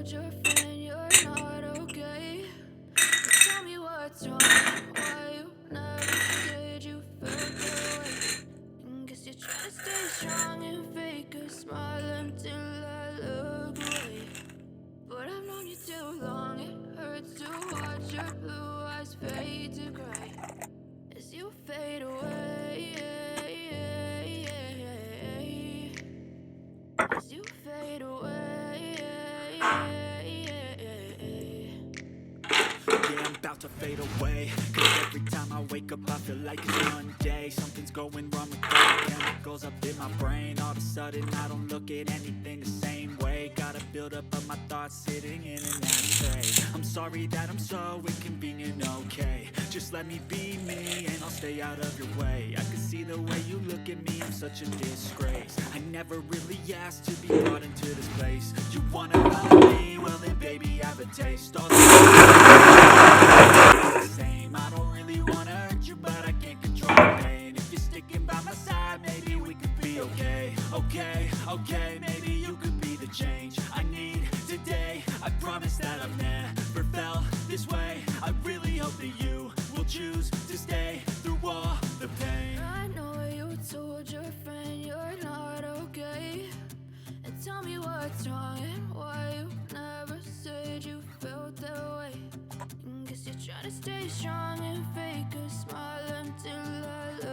told your friend you're not okay. So tell me what's wrong, why you never said you felt that way. And guess you're trying to stay strong and fake a smile until I look away. But I've known you too long, it hurts to watch your blue eyes fade to gray as you fade away, as you fade away. Yeah, I'm about to fade away, cause every time I wake up I feel like it's Monday. Something's going wrong with all the chemicals up in my brain. All of a sudden I don't look at anything the same way. Gotta build up of my thoughts sitting in an ashtray. I'm sorry that I'm so inconvenient, okay. Just let me be me and I'll stay out of your way. I can see the way you look at me, I'm such a disgrace. I never really asked to be brought into this place. You wanna love me? Well then baby, have a taste. All the same. I don't really wanna hurt you, but I can't control the pain. If you're sticking by my side, maybe we could be okay. Okay, maybe you could be the change I need today. I promise that I've never felt this way. I really hope that you will choose to stay through all the pain. I know you told your friend you're not okay. And tell me what's wrong and why you never said you felt that way. And guess you're trying to stay strong and fake a smile until I look